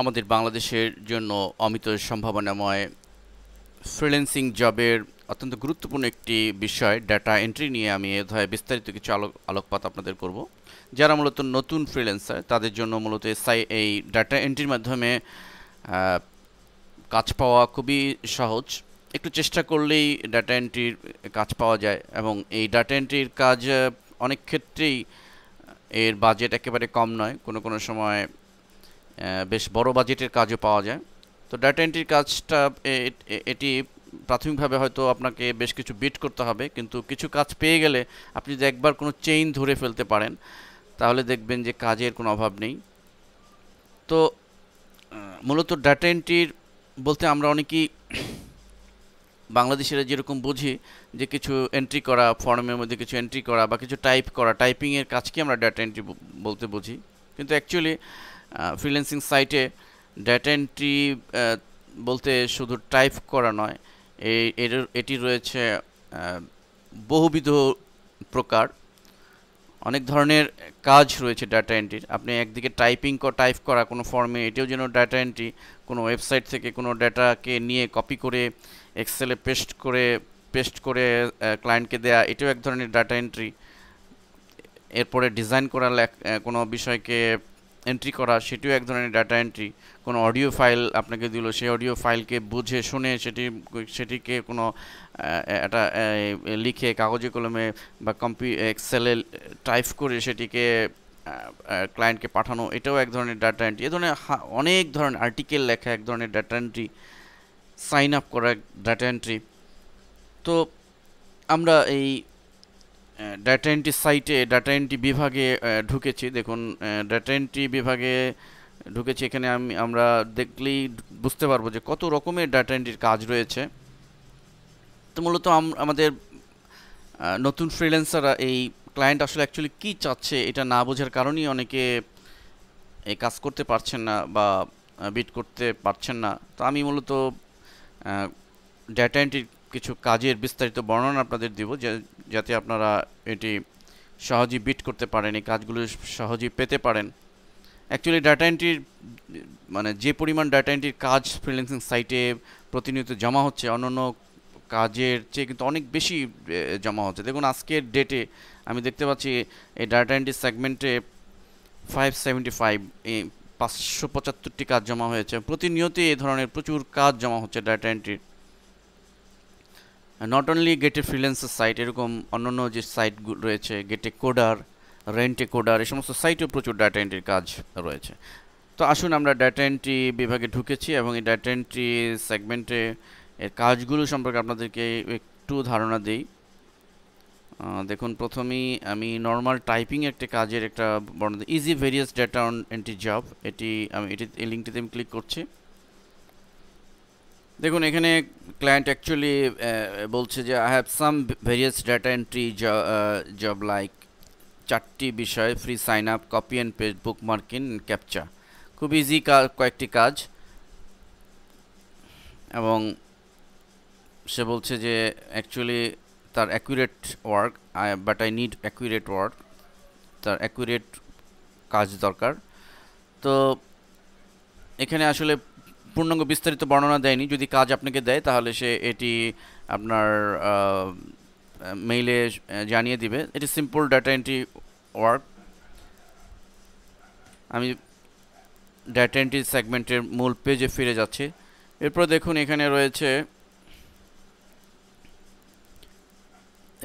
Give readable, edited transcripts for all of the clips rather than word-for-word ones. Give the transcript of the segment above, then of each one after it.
আমাদের বাংলাদেশের জন্য অমিত সম্ভাবনাময় ফ্রিল্যান্সিং জবের অত্যন্ত গুরুত্বপূর্ণ একটি বিষয় ডাটা এন্ট্রি নিয়ে আমি এ অধ্যায়ে বিস্তারিত কিছু আলোকপাত আপনাদের করব। যারা মূলত নতুন ফ্রিল্যান্সার তাদের জন্য মূলত এই ডাটা এন্ট্রির মাধ্যমে কাজ পাওয়া খুবই সহজ। একটু চেষ্টা করলেই ডাটা এন্ট্রির কাজ পাওয়া যায় এবং এই ডাটা এন্ট্রির কাজ অনেক ক্ষেত্রেই এর বাজেট একেবারে কম নয়, কোনো কোনো সময় বেশ বড় বাজেটের কাজও পাওয়া যায়। তো ডাটা এন্ট্রির কাজটা এটি প্রাথমিকভাবে হয়তো আপনাকে বেশ কিছু বিট করতে হবে, কিন্তু কিছু কাজ পেয়ে গেলে আপনি যদি একবার কোনো চেইন ধরে ফেলতে পারেন তাহলে দেখবেন যে কাজের কোনো অভাব নেই। তো মূলত ডাটা এন্ট্রির বলতে আমরা অনেকেই বাংলাদেশিরা যেরকম বুঝি যে কিছু এন্ট্রি করা, ফর্মের মধ্যে কিছু এন্ট্রি করা বা কিছু টাইপ করা, টাইপিংয়ের কাজকে আমরা ডাটা এন্ট্রি বলতে বুঝি। কিন্তু অ্যাকচুয়ালি ফ্রিল্যান্সিং সাইটে ডাটা এন্ট্রি বলতে শুধু টাইপ করা নয়, এটি রয়েছে বহুবিধ প্রকার, অনেক ধরনের কাজ রয়েছে ডাটা এন্ট্রির। আপনি একদিকে টাইপ করা কোনো ফর্মে, এটিও যেন ডাটা এন্ট্রি। কোনো ওয়েবসাইট থেকে কোনো ডাটাকে নিয়ে কপি করে এক্সেলে পেস্ট করে ক্লায়েন্টকে দেয়া, এটিও এক ধরনের ডাটা এন্ট্রি। এরপরে ডিজাইন করা, কোনো বিষয়কে এন্ট্রি করা, সেটিও এক ধরনের ডাটা এন্ট্রি। কোনো অডিও ফাইল আপনাকে দিল, সেই অডিও ফাইলকে বুঝে শুনে সেটিকে কোনো একটা লিখে কাগজে কলমে বা এক্সেলে টাইপ করে সেটিকে ক্লায়েন্টকে পাঠানো, এটাও এক ধরনের ডাটা এন্ট্রি। এ ধরনের অনেক ধরনের আর্টিকেল লেখা এক ধরনের ডাটা এন্ট্রি, সাইন আপ করা ডাটা এন্ট্রি। তো আমরা এই ডাটা এন্ট্রি সাইটে, ডাটা এন্ট্রি বিভাগে ঢুকেছি। দেখুন, ডাটা এন্ট্রি বিভাগে ঢুকেছি। এখানে আমরা দেখলেই বুঝতে পারবো যে কত রকমের ডাটা এন্ট্রির কাজ রয়েছে। তো মূলত আমাদের নতুন ফ্রিল্যান্সাররা এই ক্লায়েন্ট আসলে অ্যাকচুয়ালি কী চাচ্ছে এটা না বোঝার কারণেই অনেকে এই কাজ করতে পারছেন না বা বিট করতে পারছেন না। তো আমি মূলত ডাটা এন্ট্রির কিছু কাজের বিস্তারিত বর্ণনা আপনাদের দিব, যাতে আপনারা এটি সহজেই বিট করতে পারেন, এই কাজগুলো সহজেই পেতে পারেন। অ্যাকচুয়ালি ডাটা এন্ট্রির মানে যে পরিমাণ ডাটা এন্ট্রির কাজ ফ্রিল্যান্সিং সাইটে প্রতিনিয়ত জমা হচ্ছে, অন্যান্য কাজের চেয়ে কিন্তু অনেক বেশি জমা হচ্ছে। দেখুন, আজকের ডেটে আমি দেখতে পাচ্ছি এই ডাটা এন্ট্রি সেগমেন্টে 575 এই 575টি কাজ জমা হয়েছে। প্রতিনিয়তই এই ধরনের প্রচুর কাজ জমা হচ্ছে ডাটা এন্ট্রির। নট অনলি গেটে ফ্রিল্যান্সার সাইট, এরকম অন্যান্য যে সাইটগুলো রয়েছে, গেটে কোডার, রেন্টে কোডার, এই সমস্ত সাইটেও প্রচুর ডাটা এন্ট্রির কাজ রয়েছে। তো আসুন, আমরা ডাটা এন্ট্রি বিভাগে ঢুকেছি এবং এই ডাটা এন্ট্রি সেগমেন্টে এর কাজগুলো সম্পর্কে আপনাদেরকে একটু ধারণা দিই। দেখুন, প্রথমেই আমি নর্মাল টাইপিং একটা কাজের একটা বর্ণনা, easy various data entry job, এই লিঙ্কটিতে আমি ক্লিক করছি। দেখুন, এখানে ক্লায়েন্ট অ্যাকচুয়ালি বলছে যে I have some various data entry job like 4টি বিষয়: free sign up, copy and paste, bookmarking, captcha. খুব ইজি কয়েকটি কাজ, এবং সে বলছে যে অ্যাকচুয়ালি তার accurate work, but I need accurate work, তার অ্যাকুরেট কাজ দরকার। তো এখানে আসলে পূর্ণাঙ্গ বিস্তারিত বর্ণনা দেয়নি। যদি কাজ আপনাকে দেয় তাহলে সে এটি আপনার মেইলে জানিয়ে দিবে। এটি সিম্পল ডাটা এন্ট্রি ওয়ার্ক। আমি ডাটা এন্ট্রি সেগমেন্টের মূল পেজে ফিরে যাচ্ছি। এরপর দেখুন, এখানে রয়েছে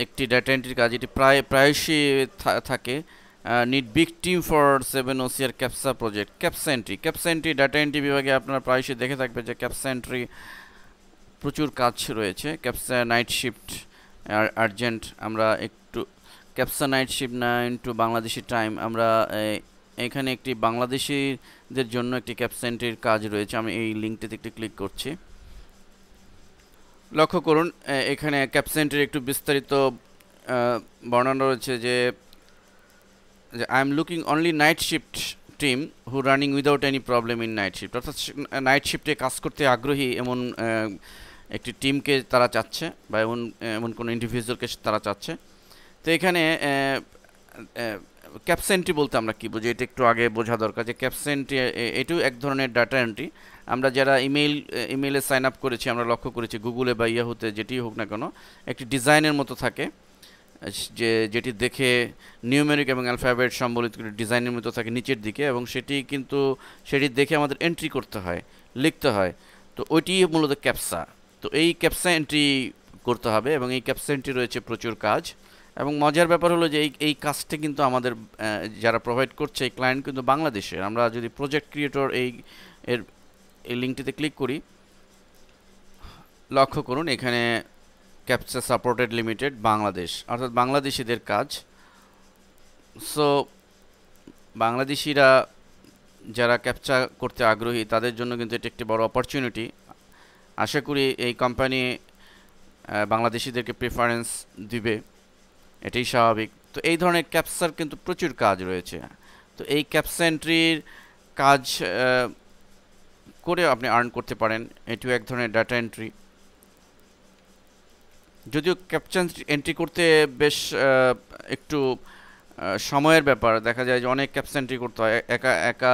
একটি ডাটা এন্ট্রির কাজ, এটি প্রায়শই থাকে। Need big team for 7 OCR ক্যাপসা project. ক্যাপসা entry data entry বিভাগে আপনারা প্রায়শই দেখে থাকবে যে ক্যাপসা এন্ট্রি প্রচুর কাজ রয়েছে। ক্যাপসা নাইট শিফট আর্জেন্ট, আমরা একটু ক্যাপসা নাইট শিফট না ইন্টু বাংলাদেশি টাইম, আমরা এখানে একটি বাংলাদেশিদের জন্য একটি ক্যাপসা এন্ট্রির কাজ রয়েছে। আমি এই লিঙ্কটিতে একটু ক্লিক করছি। লক্ষ্য করুন, এখানে ক্যাপসা এন্ট্রির একটু বিস্তারিত বর্ণনা রয়েছে যে I am looking only night shift team who running without any problem in night shift. অর্থাৎ নাইট শিফটে কাজ করতে আগ্রহী এমন একটি টিমকে তারা চাচ্ছে, বা এমন কোনো ইন্ডিভিজুয়ালকে তারা চাচ্ছে। তো এখানে ক্যাপচা এন্ট্রি বলতে আমরা কি বুঝি, এটা একটু আগে বোঝা দরকার। যে ক্যাপচা এন্ট্রি এটাও এক ধরনের ডাটা এন্ট্রি। আমরা যারা ইমেইলে সাইন আপ করেছি, আমরা লক্ষ্য করেছি গুগলে বা ইয়াহুতে যেটি হোক না কেন, একটি ডিজাইনের মতো থাকে, যেটি দেখে নিউমেরিক এবং অ্যালফাবেট সম্বলিত ডিজাইনের মতো থাকে নিচের দিকে, এবং সেটি দেখে আমাদের এন্ট্রি করতে হয়, লিখতে হয়। তো ওইটি মূলত ক্যাপচা। তো এই ক্যাপচা এন্ট্রি করতে হবে, এবং এই ক্যাপচা এন্ট্রি রয়েছে প্রচুর কাজ। এবং মজার ব্যাপার হলো যে এই কাজটা কিন্তু আমাদের যারা প্রোভাইড করছে এই ক্লায়েন্ট কিন্তু বাংলাদেশের। আমরা যদি প্রজেক্ট ক্রিয়েটর এর এই লিঙ্কটিতে ক্লিক করি, লক্ষ্য করুন এখানে ক্যাপচা সাপোর্টেড লিমিটেড বাংলাদেশ, অর্থাৎ বাংলাদেশিদের কাজ। সো বাংলাদেশিরা যারা ক্যাপচা করতে আগ্রহী তাদের জন্য কিন্তু এটি একটি বড় অপরচুনিটি। আশা করি এই কোম্পানি বাংলাদেশিদেরকে প্রেফারেন্স দিবে, এটাই স্বাভাবিক। তো এই ধরনের ক্যাপচার কিন্তু প্রচুর কাজ রয়েছে। তো এই ক্যাপচা এন্ট্রির কাজ করে আপনি আর্ন করতে পারেন, এটিও এক ধরনের ডাটা এন্ট্রি। যদিও ক্যাপচা এন্ট্রি করতে বেশ একটু সময়ের ব্যাপার, দেখা যায় যে অনেক ক্যাপচা এন্ট্রি করতে হয়, একা একা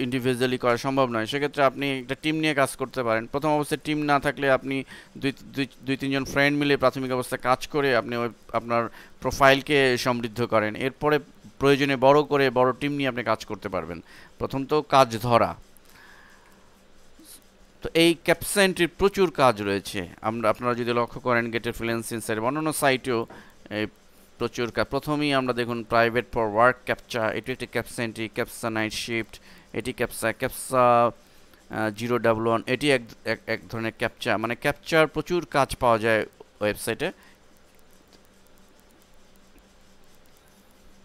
ইন্ডিভিজুয়ালি করা সম্ভব নয়। সেক্ষেত্রে আপনি একটা টিম নিয়ে কাজ করতে পারেন। প্রথম অবস্থায় টিম না থাকলে আপনি দুই তিনজন ফ্রেন্ড মিলে প্রাথমিক অবস্থায় কাজ করে আপনি আপনার প্রোফাইলকে সমৃদ্ধ করেন। এরপরে প্রয়োজনে বড় টিম নিয়ে আপনি কাজ করতে পারবেন। প্রথম তো কাজ ধরা। তো এই ক্যাপচা এন্ট্রির প্রচুর কাজ রয়েছে। আপনারা যদি লক্ষ্য করেন গেটের ফ্রিল্যান্সিং সাইট, অন্যান্য সাইটেও এই প্রচুর প্রথমেই আমরা দেখুন প্রাইভেট ফর ওয়ার্ক ক্যাপচা, এটি একটি captcha entry. Captcha night shift, এটি ক্যাপচা 011, এটি এক ধরনের ক্যাপচা। মানে ক্যাপচার প্রচুর কাজ পাওয়া যায় ওয়েবসাইটে।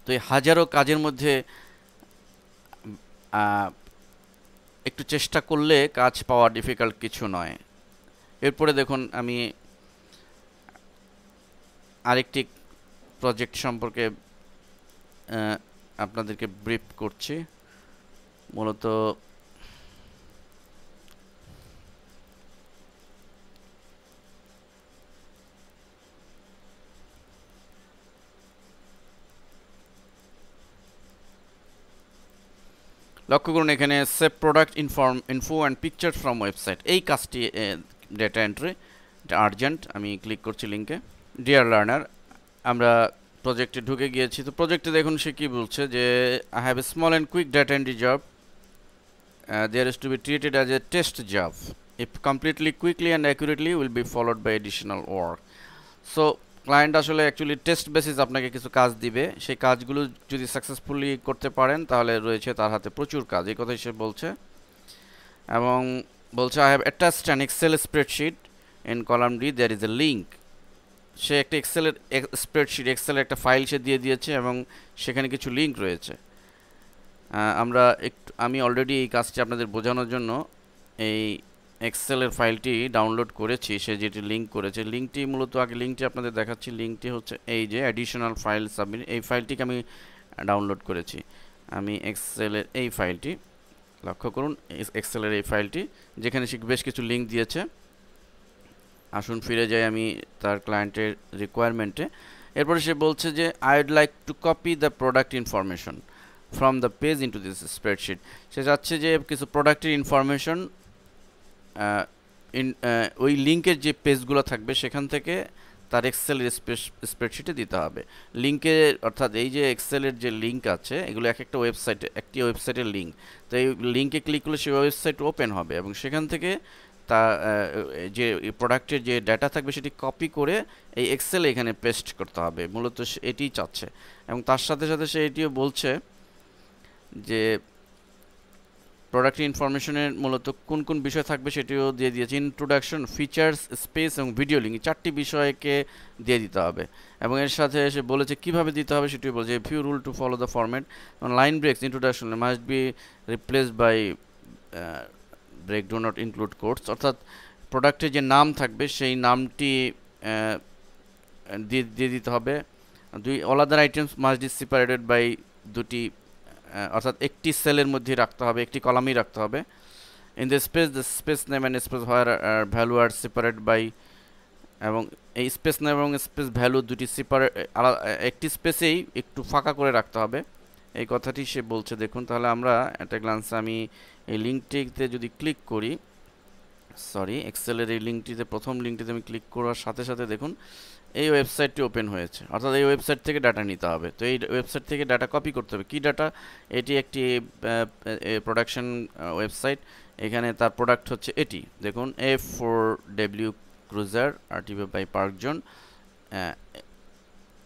তো এই হাজারো কাজের মধ্যে একটু চেষ্টা করলে কাজ পাওয়া ডিফিকাল্ট কিছু নয়। এরপরে দেখুন আমি আরেকটি প্রজেক্ট সম্পর্কে আপনাদেরকে ব্রিফ করছি। মূলত লক্ষ্য করুন এখানে save product info and picture from website, এই কাজটি ডেটা এন্ট্রি, এটা আর্জেন্ট। আমি ক্লিক করছি লিঙ্কে। ডিয়ার লার্নার, আমরা প্রজেক্টে ঢুকে গিয়েছি। তো প্রজেক্টে দেখুন সে কি বলছে যে I have a small and quick data entry job, there is to be treated as a test job, if completely quickly and accurately will be followed by additional work. So client আসলে actually test basis আপনাকে কিছু কাজ দিবে, সেই কাজগুলো যদি successfully করতে পারেন তাহলে রয়েছে তার হাতে প্রচুর কাজ, এই কথাই সে বলছে। এবং বলছে I have attached an Excel spreadsheet in column D, there is a link. সে একটা এক্সেলের স্প্রেডশিট, এক্সেলের একটা ফাইল সে দিয়ে দিয়েছে এবং সেখানে কিছু লিঙ্ক রয়েছে। আমি অলরেডি এই কাজটি আপনাদের বোঝানোর জন্য এই এক্সেলের ফাইলটি ডাউনলোড করেছি। সে যেটি লিঙ্ক করেছে, লিঙ্কটি মূলত আগে লিঙ্কটি আপনাদের দেখাচ্ছি। লিঙ্কটি হচ্ছে এই যে অ্যাডিশনাল ফাইল সাবমিট, এই ফাইলটিকে আমি ডাউনলোড করেছি। আমি এক্সেলের এই ফাইলটি, লক্ষ্য করুন এক্সেলের এই ফাইলটি, যেখানে সে বেশ কিছু লিঙ্ক দিয়েছে। আসুন ফিরে যাই আমি তার ক্লায়েন্টের রিকোয়ারমেন্টে। এরপরে সে বলছে যে I would like to copy the product information from the page into this spreadsheet. সে চাচ্ছে যে কিছু প্রোডাক্টের ইনফরমেশন ওই লিঙ্কের যে পেজগুলো থাকবে সেখান থেকে তার এক্সেলের স্প্রেডশিটে দিতে হবে। লিঙ্কে অর্থাৎ এই যে এক্সেলের যে লিঙ্ক আছে এগুলো একটা ওয়েবসাইটের লিঙ্ক। তো এই লিঙ্কে ক্লিক করলে সেই ওয়েবসাইট ওপেন হবে এবং সেখান থেকে তা যে প্রোডাক্টের যে ডাটা থাকবে সেটি কপি করে এই এক্সেলে এখানে পেস্ট করতে হবে, মূলত এটিই চাচ্ছে। এবং তার সাথে সাথে সে এটিও বলছে যে প্রোডাক্ট ইনফরমেশনের মূলত কোন কোন বিষয় থাকবে সেটিও দিয়ে দিয়েছে। ইন্ট্রোডাকশন, ফিচার্স, স্পেস এবং ভিডিও লিঙ্ক, 4টি বিষয়কে দিয়ে দিতে হবে। এবং এর সাথে এসে বলেছে কীভাবে দিতে হবে সেটিও বলছে। Few rule to follow the format, line breaks introduction must be replaced by break do not include codes, অর্থাৎ প্রোডাক্টের যে নাম থাকবে সেই নামটি দিয়ে দিতে হবে। All other items must be separated by দুটি, অর্থাৎ একটি সেলের মধ্যে রাখতে হবে, একটি কলামেই রাখতে হবে। In the space name and space where value are separate by এবং এই স্পেস নেম এবং স্পেস ভ্যালু দুটি সেপারেট, একটি স্পেসেই একটু ফাঁকা করে রাখতে হবে, এই কথাটি সে বলছে। দেখুন তাহলে আমরা একটা গ্লান্সে আমি এই লিঙ্কটিতে যদি ক্লিক করি, সরি এক্সেলের এই লিঙ্কটিতে, প্রথম লিঙ্কটিতে আমি ক্লিক করার সাথে সাথে দেখুন এই ওয়েবসাইটটি ওপেন হয়েছে, অর্থাৎ এই ওয়েবসাইট থেকে ডাটা নিতে হবে। তো এই ওয়েবসাইট থেকে ডাটা কপি করতে হবে। কি ডাটা? এটি একটি প্রোডাকশন ওয়েবসাইট, এখানে তার প্রোডাক্ট হচ্ছে এটি দেখুন, A4W ক্রুজার আরটিভি বাই পার্কজন।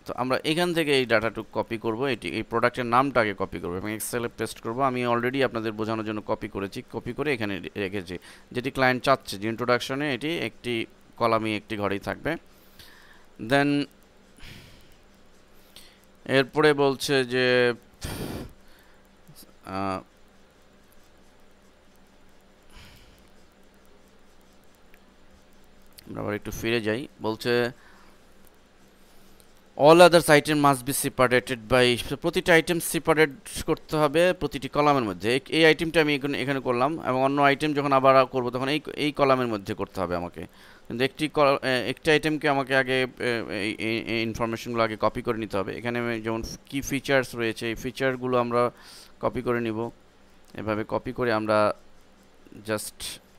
তো আমরা এখান থেকে এই ডাটাটুকু কপি করব, এটি এই প্রোডাক্টের নামটা আগে কপি করব এবং এক্সেলে পেস্ট করব। আমি অলরেডি আপনাদের বোঝানোর জন্য কপি করেছি, কপি করে এখানে রেখেছি, যেটি ক্লায়েন্ট চাচ্ছে যে ইন্ট্রোডাকশনে এটি একটি কলামই একটি ঘরেই থাকবে। দেন এরপরে বলছে যে আমরা আবার একটু ফিরে যাই, বলছে all others item must be separated by, প্রতিটা আইটেম সেপারেট করতে হবে প্রতিটি কলামের মধ্যে। এই আইটেমটা আমি এখানে করলাম এবং অন্য আইটেম যখন আবার করব তখন এই কলামের মধ্যে করতে হবে আমাকে। কিন্তু একটি আইটেমকে আমাকে আগে এই ইনফরমেশনগুলো আগে কপি করে নিতে হবে। এখানে যেমন কি ফিচার্স রয়েছে, এই ফিচারগুলো আমরা কপি করে নিব। এভাবে কপি করে আমরা জাস্ট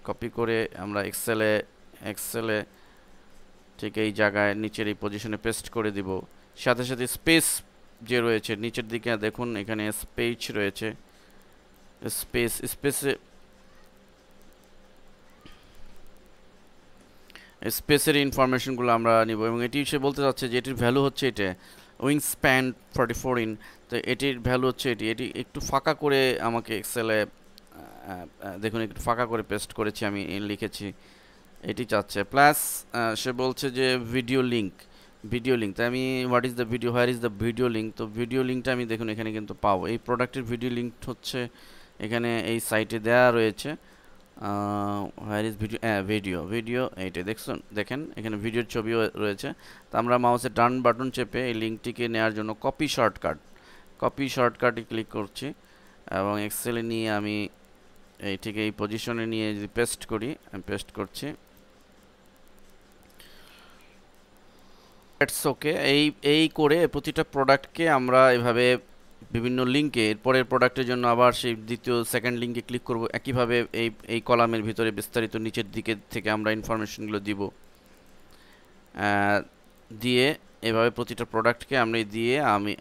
কপি করে আমরা এক্সেলে ঠিক এই জায়গায় নিচের এই পজিশনে পেস্ট করে দিব। সাথে সাথে স্পেস যে রয়েছে নিচের দিকে দেখুন, এখানে স্পেস রয়েছে, স্পেসের ইনফরমেশনগুলো আমরা নিব এবং এটি সে বলতে চাচ্ছে যে এটির ভ্যালু হচ্ছে এটা উইং স্প্যান 44 ইন। তো এটির ভ্যালু হচ্ছে এটি একটু ফাঁকা করে আমাকে এক্সেলে দেখুন একটু ফাঁকা করে পেস্ট করেছি, আমি লিখেছি এটি চাচ্ছে। প্লাস সে বলছে যে ভিডিও লিঙ্ক, তাই আমি what is the video, where is the video link. তো ভিডিও লিঙ্কটা আমি দেখুন এখানে কিন্তু পাবো, এই প্রোডাক্টের ভিডিও লিঙ্ক হচ্ছে এখানে এই সাইটে দেওয়া রয়েছে। হোয়ার ইজ ভিডিও, এইটা দেখেন এখানে ভিডিওর ছবিও রয়েছে। তো আমরা মাউসের ডান বাটন চেপে এই লিঙ্কটিকে নেওয়ার জন্য কপি শর্টকাটে ক্লিক করছি এবং এক্সেলে নিয়ে আমি এইটিকে এই পজিশনে নিয়ে যদি পেস্ট করি, আমি পেস্ট করছি। It's okay. এই করে প্রতিটা প্রোডাক্টকে আমরা এভাবে বিভিন্ন লিঙ্কে এরপরের প্রোডাক্টের জন্য আবার সেই সেকেন্ড লিঙ্কে ক্লিক করব, একইভাবে এই কলামের ভিতরে বিস্তারিত নিচের দিকে থেকে আমরা ইনফরমেশনগুলো দিব, দিয়ে এভাবে প্রতিটা প্রোডাক্টকে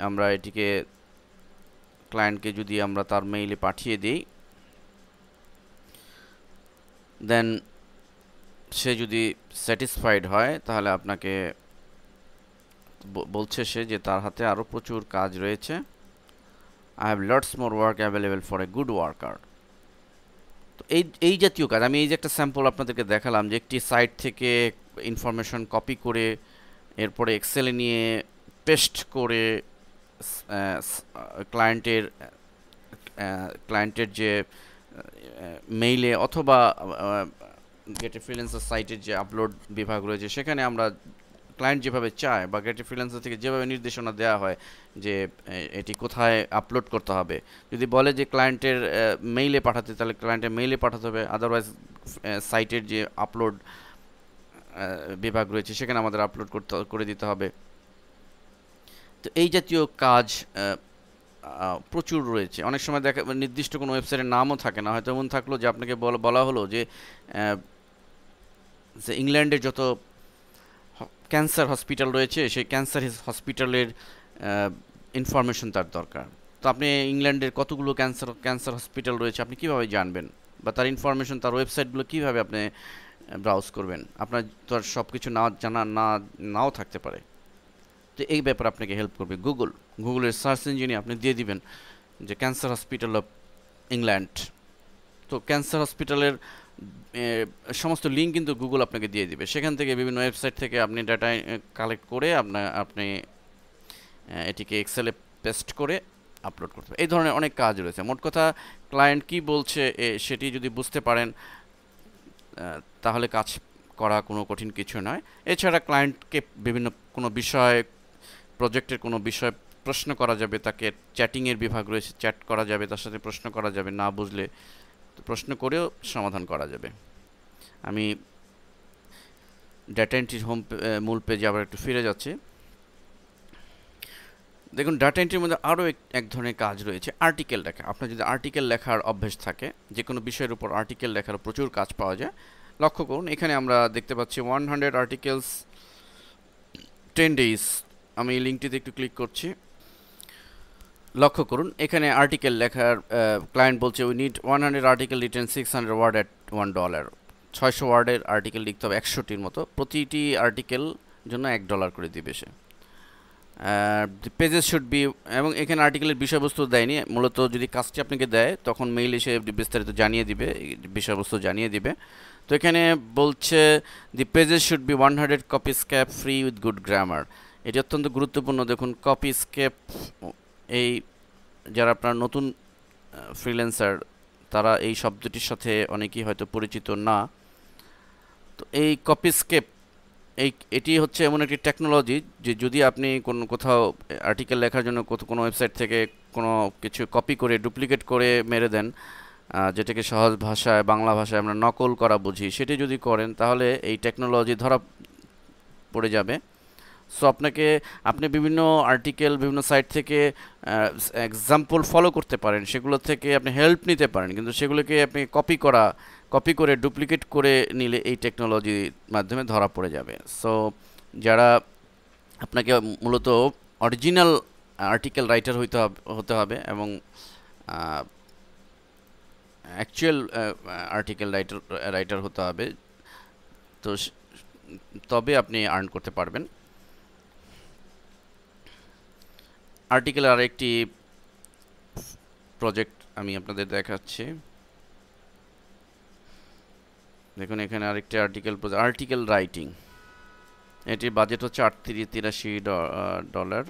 আমরা এটিকে ক্লায়েন্টকে যদি আমরা তার মেইলে পাঠিয়ে দিই, দেন সে যদি স্যাটিসফাইড হয় তাহলে আপনাকে বলছে সে যে তার হাতে আরও প্রচুর কাজ রয়েছে। I have lots more work available for a good worker. তো এই জাতীয় কাজ আমি এই যে একটা স্যাম্পল আপনাদেরকে দেখালাম, যে একটি সাইট থেকে ইনফরমেশন কপি করে এরপরে এক্সেলে নিয়ে পেস্ট করে ক্লায়েন্টের যে মেইলে অথবা গেট এ ফ্রিল্যান্সার সাইটের যে আপলোড বিভাগ রয়েছে সেখানে আমরা ক্লায়েন্ট যেভাবে চায় বা গেট এ ফ্রিল্যান্সার থেকে যেভাবে নির্দেশনা দেওয়া হয় যে এটি কোথায় আপলোড করতে হবে, যদি বলে যে ক্লায়েন্টের মেইলে পাঠাতে তাহলে ক্লায়েন্টের মেইলে পাঠাতে হবে, আদারওয়াইজ সাইটের যে আপলোড বিভাগ রয়েছে সেখানে আমাদের আপলোড করে দিতে হবে। তো এই জাতীয় কাজ প্রচুর রয়েছে। অনেক সময় দেখা নির্দিষ্ট কোনো ওয়েবসাইটের নামও থাকে না, হয়তো এমন থাকলো যে আপনাকে বলা হলো যে ইংল্যান্ডের যত ক্যান্সার হসপিটাল রয়েছে সেই ক্যান্সার হসপিটালের ইনফরমেশন তার দরকার। তো আপনি ইংল্যান্ডের কতগুলো ক্যান্সার হসপিটাল রয়েছে আপনি কীভাবে জানবেন, বা তার ইনফরমেশন তার ওয়েবসাইটগুলো কীভাবে আপনি ব্রাউজ করবেন? আপনার তো আর সব কিছু নাও থাকতে পারে। তো এই ব্যাপারে আপনাকে হেল্প করবে গুগলের সার্চ ইঞ্জিনে আপনি দিয়ে দিবেন যে ক্যান্সার হসপিটাল অফ ইংল্যান্ড। তো ক্যান্সার হসপিটালের সমস্ত লিঙ্ক কিন্তু গুগল আপনাকে দিয়ে দিবে, সেখান থেকে বিভিন্ন ওয়েবসাইট থেকে আপনি ডাটা কালেক্ট করে আপনি এটিকে এক্সেলে পেস্ট করে আপলোড করতে হবে। এই ধরনের অনেক কাজ রয়েছে। মোট কথা ক্লায়েন্ট কি বলছে সেটি যদি বুঝতে পারেন তাহলে কাজ করা কোনো কঠিন কিছু নয়। এছাড়া ক্লায়েন্টকে বিভিন্ন কোনো বিষয়, প্রজেক্টের কোনো বিষয় প্রশ্ন করা যাবে, তাকে চ্যাটিংয়ের বিভাগ রয়েছে, চ্যাট করা যাবে, তার সাথে প্রশ্ন করা যাবে, না বুঝলে প্রশ্ন করেও সমাধান করা যাবে। আমি ডাটা এন্ট্রির মূল পেজে আবার একটু ফিরে যাচ্ছে। দেখুন ডাটা এন্ট্রির মধ্যে আরও এক ধরনের কাজ রয়েছে, আর্টিকেল লেখা। আপনার যদি আর্টিকেল লেখার অভ্যেস থাকে, যে কোনো বিষয়ের উপর আর্টিকেল লেখার প্রচুর কাজ পাওয়া যায়। লক্ষ্য করুন, এখানে আমরা দেখতে পাচ্ছি 100 আর্টিকেলস 10 days। আমি এই লিঙ্কটিতে একটু ক্লিক করছি। লক্ষ্য করুন, এখানে আর্টিকেল লেখার ক্লায়েন্ট বলছে we need 100 article written 600 word at $1। 600 ওয়ার্ডের আর্টিকেল লিখতে হবে 100টির মতো, প্রতিটি আর্টিকেল জন্য $1 করে দিবে সে। পেজেস শুড বি, এবং এখানে আর্টিকেলের বিষয়বস্তু দেয়নি। মূলত যদি কাজটি আপনাকে দেয় তখন মেইল এসে বিস্তারিত জানিয়ে দিবে, বিষয়বস্তু জানিয়ে দিবে। তো এখানে বলছে the pages should be 100 Copyscape free with good grammar. এটি অত্যন্ত গুরুত্বপূর্ণ। দেখুন কপি স্ক্যাপ, এই যারা আপনার নতুন ফ্রিল্যান্সার তারা এই শব্দটির সাথে অনেকেই হয়তো পরিচিত না। তো এই কপি স্ক্যাপ এটি হচ্ছে এমন একটি টেকনোলজি যে যদি আপনি কোথাও আর্টিকেল লেখার জন্য কোনো ওয়েবসাইট থেকে কোনো কিছু কপি করে ডুপ্লিকেট করে মেরে দেন, যেটাকে সহজ ভাষায় বাংলা ভাষায় আমরা নকল করা বুঝি, সেটি যদি করেন তাহলে এই টেকনোলজি ধরা পড়ে যাবে। সো আপনি বিভিন্ন আর্টিকেল বিভিন্ন সাইট থেকে এক্সাম্পল ফলো করতে পারেন, সেগুলো থেকে আপনি হেল্প নিতে পারেন, কিন্তু সেগুলোকে আপনি কপি করে ডুপ্লিকেট করে নিলে এই টেকনোলজির মাধ্যমে ধরা পড়ে যাবে। সো যারা আপনাকে মূলত অরিজিনাল আর্টিকেল রাইটার হতে হবে এবং অ্যাকচুয়াল আর্টিকেল রাইটার হতে হবে, তো তবে আপনি আর্ন করতে পারবেন। আর্টিকেল আর একটি প্রজেক্ট আমি আপনাদের দেখাচ্ছি। দেখুন এখানে আরেকটি আর্টিকেল রাইটিং, এটির বাজেট হচ্ছে $83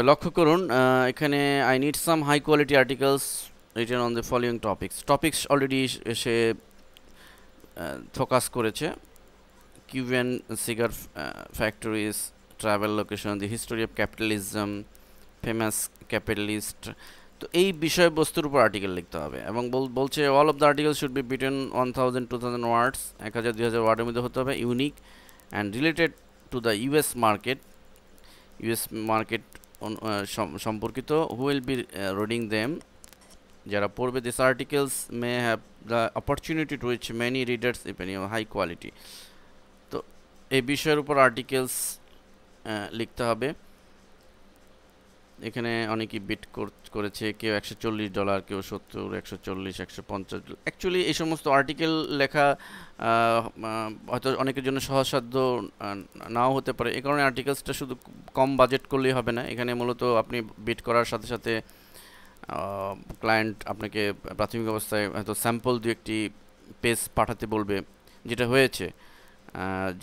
লক্ষ্য করুন এখানে I need some high quality articles written on the following topics already এসে ফোকাস করেছে। Cuban cigar factories, travel location, the history of capitalism, famous capitalist. তো এই বিষয়বস্তুর উপর আর্টিকেল লিখতে হবে এবং বলছে all of the article should be between 1000-2000 words, 1000-2000 ওয়ার্ডের মধ্যে হতে হবে, unique and related to the US market সম্পর্কিত। Who will be reading them, যারা পড়বে। This articles May have the opportunity to reach many readers depending on high quality. তো এই বিষয়ের উপর আর্টিকেলস লিখতে হবে। এখানে অনেকেই বিট করেছে, কেউ $140, কেউ 70, 140, 150। অ্যাকচুয়ালি এই সমস্ত আর্টিকেল লেখা হয়তো অনেকের জন্য সহজসাধ্য নাও হতে পারে, এই কারণে আর্টিকেলসটা শুধু কম বাজেট করলেই হবে না। এখানে মূলত আপনি বিট করার সাথে সাথে ক্লায়েন্ট আপনাকে প্রাথমিক অবস্থায় হয়তো স্যাম্পল দু একটি পেজ পাঠাতে বলবে, যেটা হয়েছে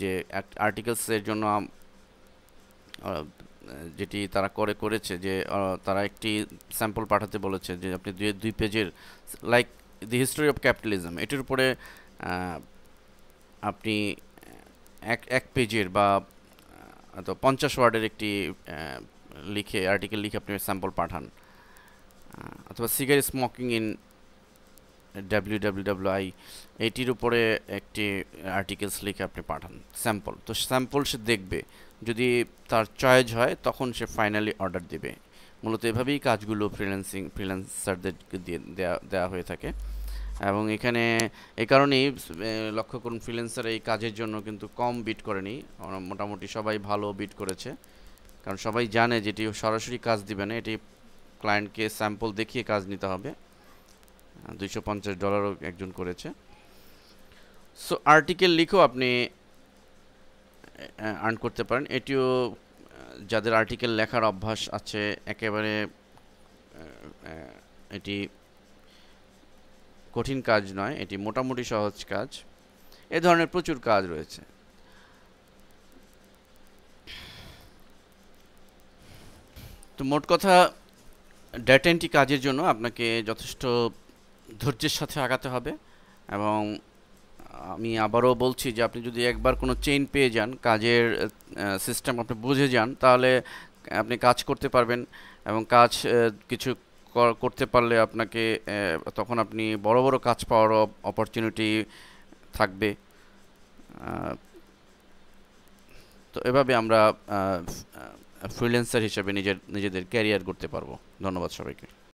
যে আর্টিকেলসের জন্য যেটি তারা করেছে যে তারা একটি স্যাম্পল পাঠাতে বলেছে যে আপনি দুই পেজের like the history of capitalism, এটির উপরে আপনি এক পেজের বা 50 ওয়ার্ডের একটি আর্টিকেল লিখে আপনি স্যাম্পল পাঠান। অথবা সিগার স্মোকিং ইন WWWI, এটির উপরে একটি আর্টিকেলস লিখে আপনি পাঠান স্যাম্পল। তো স্যাম্পল সে দেখবে, যদি তার চয়েস হয় তখন সে ফাইনালি অর্ডার দেবে। মূলত এভাবেই কাজগুলো ফ্রিল্যান্সারদেরকে দেওয়া হয়ে থাকে। এবং এখানে এই কারণেই লক্ষ্য করুন ফ্রিল্যান্সার এই কাজের জন্য কিন্তু কম বিট করেনি, মোটামুটি সবাই ভালো বিট করেছে, কারণ সবাই জানে যেটি সরাসরি কাজ দিবে না, এটি ক্লায়েন্টকে স্যাম্পল দেখিয়ে কাজ নিতে হবে। $250 একজন করেছে। সো আর্টিকেল লিখেও আপনি আর্ন করতে পারেন। এটিও যাদের আর্টিকেল লেখার অভ্যাস আছে, একেবারে এটি কঠিন কাজ নয়, এটি মোটামুটি সহজ কাজ। এ ধরনের প্রচুর কাজ রয়েছে। তো মোট কথা, ডেটা এন্ট্রি কাজের জন্য আপনাকে যথেষ্ট ধৈর্যের সাথে আগাতে হবে। এবং আমি আবারও বলছি যে আপনি যদি একবার কোনো চেইন পেয়ে যান, কাজের সিস্টেম আপনি বুঝে যান, তাহলে আপনি কাজ করতে পারবেন। এবং কাজ কিছু করতে পারলে আপনাকে তখন আপনি বড় বড় কাজ পাওয়ার অপরচুনিটি থাকবে। আহ, তো এভাবে আমরা ফ্রিল্যান্সার হিসেবে নিজেদের ক্যারিয়ার করতে পারবো। ধন্যবাদ সবাইকে।